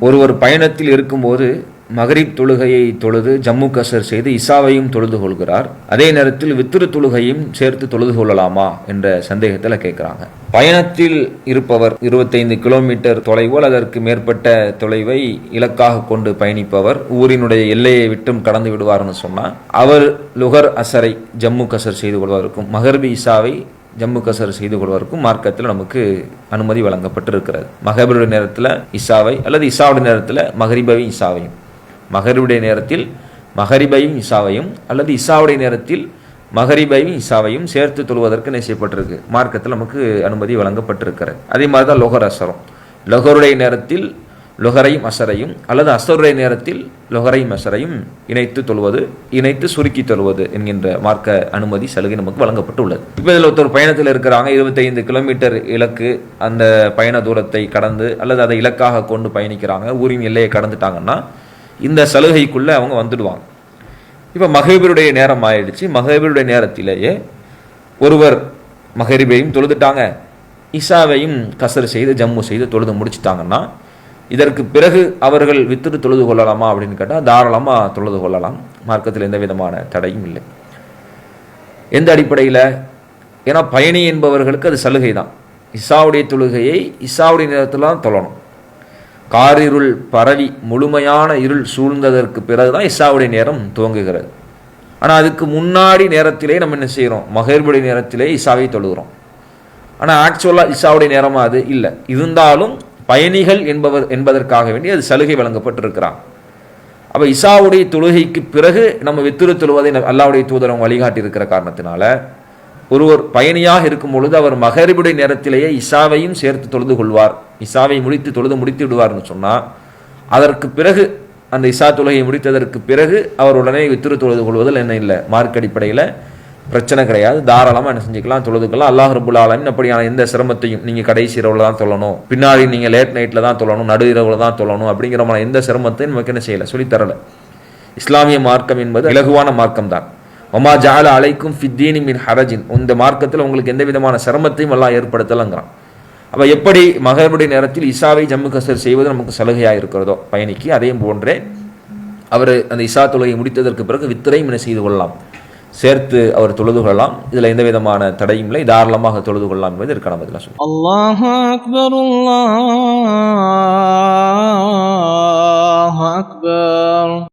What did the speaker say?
ஒருவர் பயணத்தில் இருக்கும்போது மகரிப் தொழுகையை தொழுது ஜம்மு கசர் செய்து இசாவையும் தொழுது கொள்கிறார். அதே நேரத்தில் வித்திரு தொழுகையும் சேர்த்து தொழுது கொள்ளலாமா என்ற சந்தேகத்தில் கேட்குறாங்க. பயணத்தில் இருப்பவர் 25 கிலோமீட்டர் தொலைவோ அதற்கு மேற்பட்ட தொலைவை இலக்காக கொண்டு பயணிப்பவர் ஊரினுடைய எல்லையை விட்டும் கடந்து விடுவார்னு சொன்னால் அவர் லுகர் அசரை ஜம்மு கசர் செய்து கொள்வதற்கும் மகரிப் இசாவை ஜம்மு கசர் செய்து கொள்வதற்கும் மார்க்கத்தில் நமக்கு அனுமதி வழங்கப்பட்டிருக்கிறது. மகரிபுடைய நேரத்தில் இசாவை அல்லது இசாவுடைய நேரத்தில் மகரிபையும் இசாவையும், மகரிபுடைய நேரத்தில் மகரிபையும் இசாவையும் அல்லது இசாவுடைய நேரத்தில் மகரிபையும் இசாவையும் சேர்த்து தொழுவதற்கு நிச்சயப்பட்டிருக்கு. மார்க்கத்தில் நமக்கு அனுமதி வழங்கப்பட்டிருக்கிறது. அதே மாதிரி தான் லொஹர் அசரும், லொஹருடைய நேரத்தில் லொஹரையும் அசரையும் அல்லது அசருடைய நேரத்தில் லொஹரையும் அசரையும் இணைத்து தொழுவது, இணைத்து சுருக்கி தொழுவது என்கின்ற மார்க்க அனுமதி சலுகை நமக்கு வழங்கப்பட்டுள்ளது. இப்போ இதில் ஒருத்தர் பயணத்தில் இருக்கிறாங்க, 25 கிலோமீட்டர் இலக்கு, அந்த பயண தூரத்தை கடந்து அல்லது அதை இலக்காக கொண்டு பயணிக்கிறாங்க, ஊரின் எல்லையை கடந்துட்டாங்கன்னா இந்த சலுகைக்குள்ளே அவங்க வந்துடுவாங்க. இப்போ மகரிபுடைய நேரம் ஆயிடுச்சு. மகரிபுடைய நேரத்திலேயே ஒருவர் மகரிபையும் தொழுதுட்டாங்க, இசாவையும் கசர் செய்து ஜம்மு செய்து தொழுது முடிச்சுட்டாங்கன்னா இதற்கு பிறகு அவர்கள் வித்திரு தொழுது கொள்ளலாமா அப்படின்னு கேட்டால் தாராளமாக தொழுது கொள்ளலாம். மார்க்கத்தில் எந்த விதமான தடையும் இல்லை. எந்த அடிப்படையில்? ஏன்னா பயணி என்பவர்களுக்கு அது சலுகை தான். இசாவுடைய தொழுகையை இசாவுடைய நேரத்தில் தான் தொழணும். காரிருள் பரவி முழுமையான இருள் சூழ்ந்ததற்கு பிறகு தான் இசாவுடைய நேரம் துவங்குகிறது. ஆனால் அதுக்கு முன்னாடி நேரத்திலே நம்ம என்ன செய்கிறோம்? மகரிபுடைய நேரத்திலே இசாவை தொழுகிறோம். ஆனால் ஆக்சுவலாக இசாவுடைய நேரமாக அது இல்லை. இருந்தாலும் பயணிகள் என்பதற்காக வேண்டி அது சலுகை வழங்கப்பட்டிருக்கிறான். அப்போ இசாவுடைய தொழுகைக்கு பிறகு நம்ம வித்திரு தொழுவதை அல்லாஹ்வுடைய தூதர் வழிகாட்டி இருக்கிற காரணத்தினால ஒருவர் பயணியாக இருக்கும் பொழுது அவர் மகரிபுடைய நேரத்திலேயே இசாவையும் சேர்த்து தொழுது கொள்வார், இசாவை முடித்து விடுவார்னு சொன்னால் அதற்கு பிறகு அந்த இசா தொழுகையை முடித்ததற்கு பிறகு அவர் உடனே வித்திரு தொழுது கொள்வதில் என்ன இல்லை, மார்க் அடிப்படையில் பிரச்சனை கிடையாது. தாராளமாக என்ன செஞ்சுக்கலாம், தொழுதுக்கலாம். அல்லாஹ் ரப்புல் ஆலமீன் அப்படியான எந்த சிரமத்தையும் நீங்கள் கடைசி இரவில் தான் தொழணும், பின்னாடி நீங்கள் லேட் நைட்டில் தான் தொழணும், நடு இரவில் தான் தொழணும் அப்படிங்கிற மாதிரி எந்த சிரமத்தையும் நமக்கு என்ன செய்யலை, சொல்லித்தரலை. இஸ்லாமிய மார்க்கம் என்பது இலகுவான மார்க்கம் தான். ஒமா ஜால அலைக்கும் ஃபித்தீனி மின் ஹரஜின், இந்த மார்க்கத்தில் உங்களுக்கு எந்த விதமான சிரமத்தையும் எல்லாம் ஏற்படுத்தலைங்கிறான். அப்போ எப்படி மகரிபுடைய நேரத்தில் இசாவை ஜம்மு கசர் செய்வது நமக்கு சலுகையாக இருக்கிறதோ பயணிக்கு, அதே போன்றே அவர் அந்த இசா தொழுகை முடித்ததற்கு பிறகு வித்திரையும் என்ன செய்து கொள்ளலாம், சேர்த்து அவர் தொழுது கொள்ளலாம். இதில் எந்த விதமான தடையும் இல்லை, தாராளமாக தொழுது கொள்ளலாம் என்பது இருக்கான பதிலாக சொல்லுங்கள். அல்லாஹு அக்பர், அல்லாஹு அக்பர்.